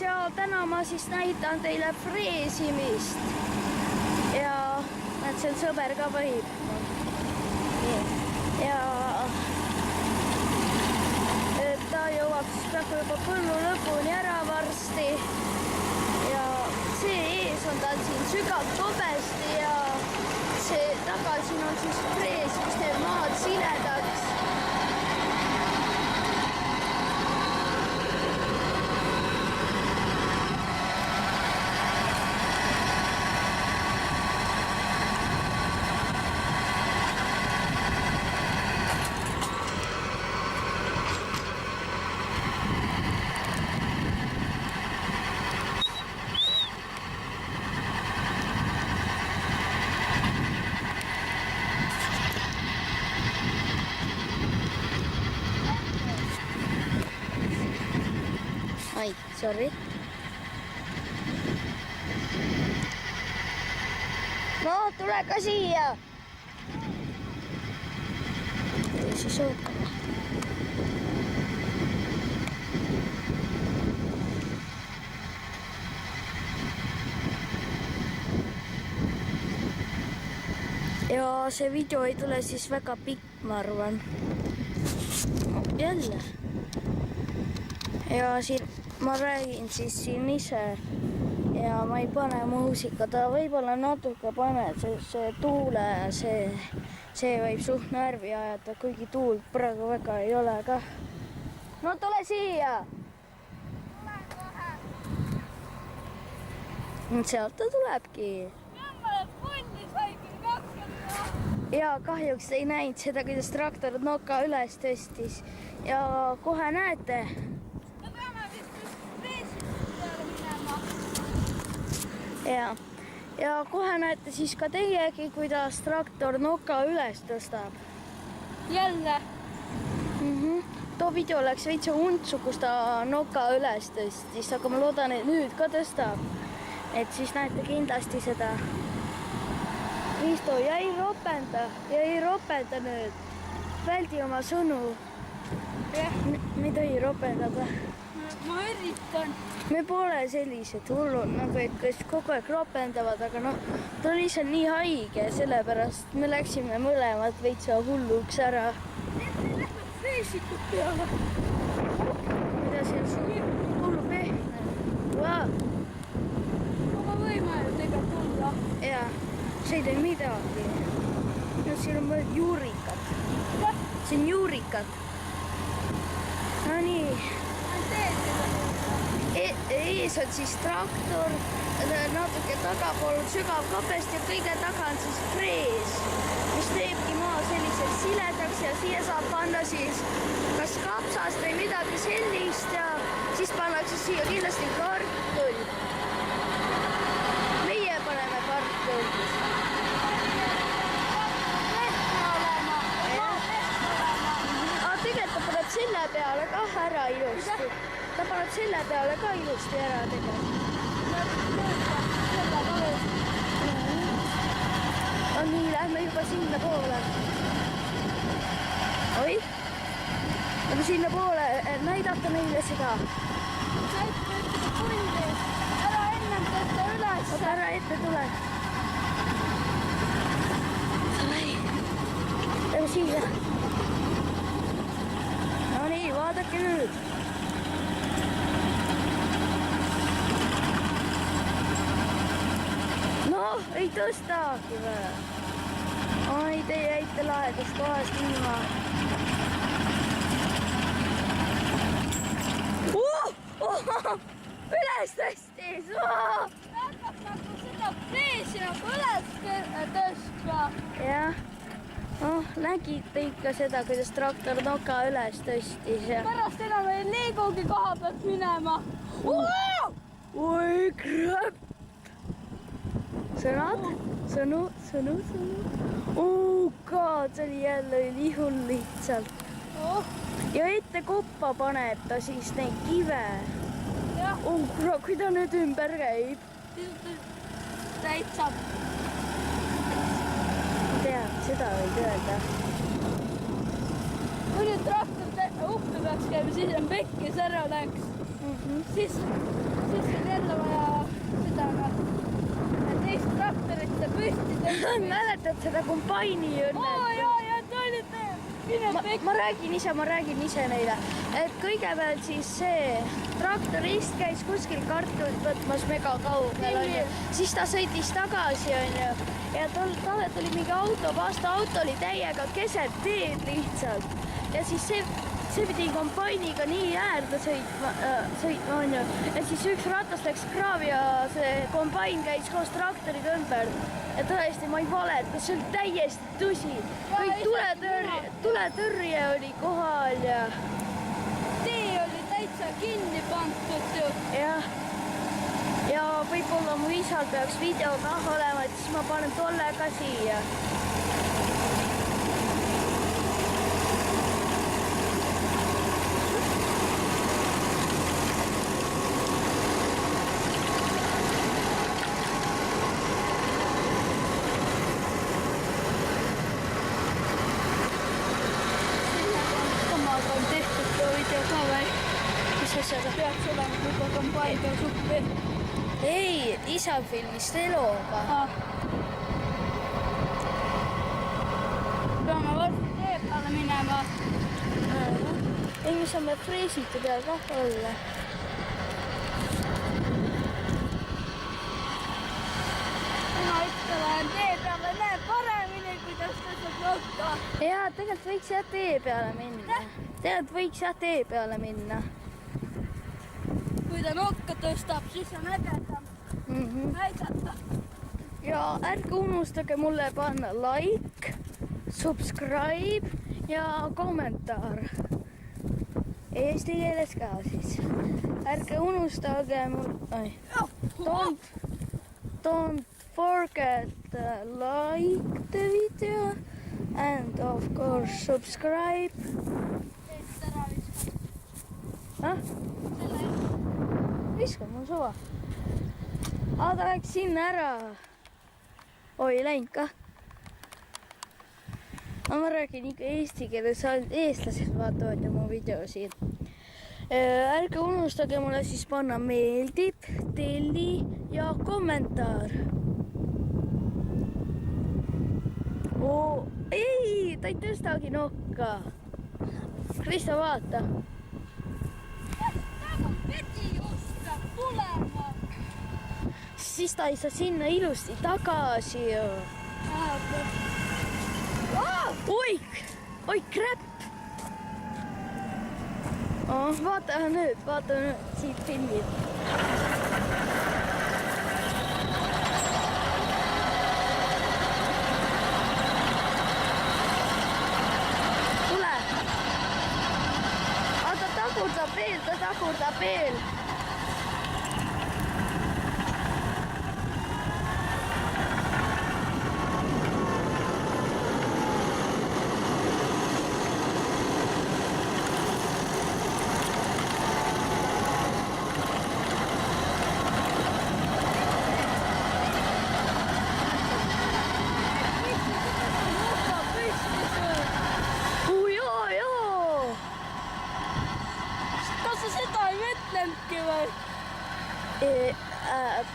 ja täna ma siis näitan teile freesimist. Ja näed, see sõber ka võhib. Ja ta jõuab siis praegu juba põllu lõpuni ära varsti. Ja see ees on tal siin sügav tobesti ja see taga siin on siis frees, mis teeb maad siledaks. Ai, sorry. No, tule ka siia. Siis ootame. Ja see video ei tule siis väga pikk, ma arvan. Jälle. Ja siin ma räägin siis siin ise ja ma ei pane muusika, ta võib-olla natuke paneb, sest see tuule, see võib suht närvi ajada, kuigi tuult praegu väga ei ole ka. No tule siia! Tulen kohe! Sealt ta tulebki. Jämmale punni sai küll kaksada. Ja kahjuks ei näinud seda, kuidas traktor noka üles tõstis ja kohe näete. Ja kohe näete siis ka teiegi, kuidas traktor noka üles tõstab. Jälle? Too video läks veitsa untsu, kus ta noka üles tõstis, aga ma loodan, et nüüd ka tõstab. Et siis näete kindlasti seda. Istu ja ei ropenda nüüd. Väldi oma sõnu. Me ei tohi ropendada. Ma üritan. Me pole sellised hullud, nagu et kes kogu aeg ropendavad, aga no ta on lihtsalt nii haige, sellepärast me läksime mõlemad veitsa hulluks ära. Need lähevad freesikud peale. Mida see on sul hullu pehne? Wow. Aga võime ju tegelikult tulla. Ja, see ei tee midagi. No siin on mõned juurikad. See on juurikad. No nii. Ees on siis traktor, natuke tagapool on sügav kapest ja kõige taga on siis frees, mis teebki maa selliseks siledaks ja siia saab panna siis kas kapsast või midagi sellist ja siis pannakse siia kindlasti kartul. Meie paneme kartul. Tegelikult ta paneb selle peale ka ära ilusti. Ta paneb selle peale ka ilusti ära tegelikult. Nii, lähme juba sinna poole. Oi, lähme sinna poole, näidata meile seda. Sa ette punni, ära ennem tõsta üles. Oota, ära ette tule. Lähme siia. No nii, vaadake nüüd. No, ei tõstagi või? Ai, te jäite lahedast kohast ilma. Üles tõstis! Hakkab nagu seda freesi nagu üles tõstma. Jah. Nägite ikka seda, kuidas traktor noka üles tõstis. Pärast enam ei liigugi koha pealt minema. Oi, krõpp! Sõnu. God, see oli jälle ülihull lihtsalt. Ja ette koppa paneb ta siis neid kive. Kurat, kui ta nüüd ümber käib. Täitsa. Tead, seda võib öelda. Kui nüüd traktor uhke peaks käima, siis on pekkis ära läks. Siis on jälle vaja seda teist traktorit püsti tõsta. Mäletad seda kombaini õnnet? Ja ta oli ma räägin ise neile, et kõigepealt siis see traktorist käis kuskil kartulit võtmas mega kaugel, onju. Siis ta sõitis tagasi, onju. Ja talle tuli mingi auto vastu, auto oli täiega keset teed lihtsalt. Ja siis see pidi kombainiga nii äärde sõitma, onju. Ja siis üks ratas läks kraavi ja see kombain käis koos traktoriga ümber. Ja tõesti, ma ei valeta, see oli täiesti tõsi. Kõik tuletõrje oli kohal ja... Tee oli täitsa kinni pandud ju. Jah. Ja võib-olla mu isal peaks video kah olema, et siis ma panen tolle ka siia. Peaks olema juba kombain peal suppi. Ei, isa filmis Teloga. Peame varsti tee peale minema. Ei, mis on meil freesite peal kah olla. Mina ikka lähen tee peale, näeb paremini, kuidas ta saab nokka. Jaa, tegelikult võiks jah tee peale minna. Kui ta nokka tõstab, siis on ägedam näidata. Ja ärge unustage mulle panna like, subscribe ja kommentaar. Eesti keeles ka siis. Ärge unustage don't forget like the video and of course subscribe. Viskab mul suva. Ta läks sinna ära. Oi, läinud kah. Ma räägin ikka eesti keeles, eestlased vaatavad ju mu videosid. Ärge unustage mulle siis panna meeldib, telli ja kommentaar. Ei, ta ei tõstagi nokka. Krista, vaata. Siis ta ei saa sinna ilusti tagasi ju. Oi, kräpp! Vaata nüüd, siit filmib. Tule! Ta tagurdab veel.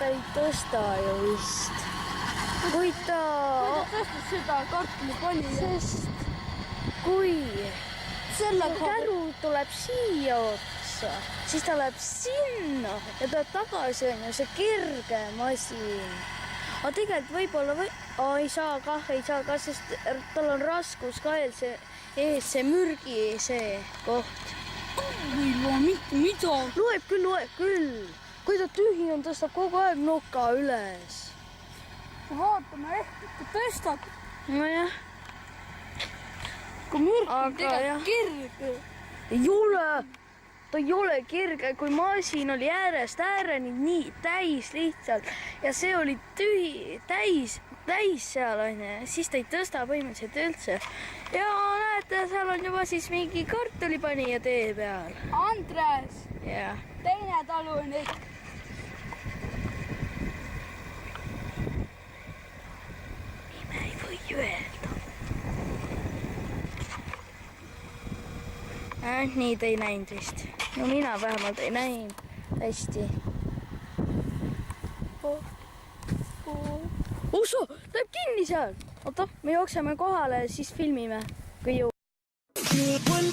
Ta ei tõsta ju vist. Kui ta tõstas seda kartulipalli. Sest kui käru tuleb siia otsa, siis ta läheb sinna ja ta tagasi on ju see kerge masin. Aga tegelikult võib-olla ei saa kah, sest tal on raskus ka ees see mürgi see koht. Mitte mida. Loeb küll. Kui ta tühi on, tõstab kogu aeg noka üles. Vaatame ehk, kui tõstab. Nojah. Kui mürk on tegelikult kirge. Ta ei ole kirge, kui masin oli äärest ääreni nii täis lihtsalt. Ja see oli täis seal on ja siis ta ei tõsta põhimõtteliselt üldse. Ja näete, seal on juba siis mingi kartulipanija tee peal. Andres! Jah. Teine talunik. Nime ei või öelda. Nii ta ei näinud vist. No mina vähemalt ei näinud hästi. Usu, ta jääb kinni seal. Oota, me jookseme kohale, siis filmime. Kui jõu. Good one.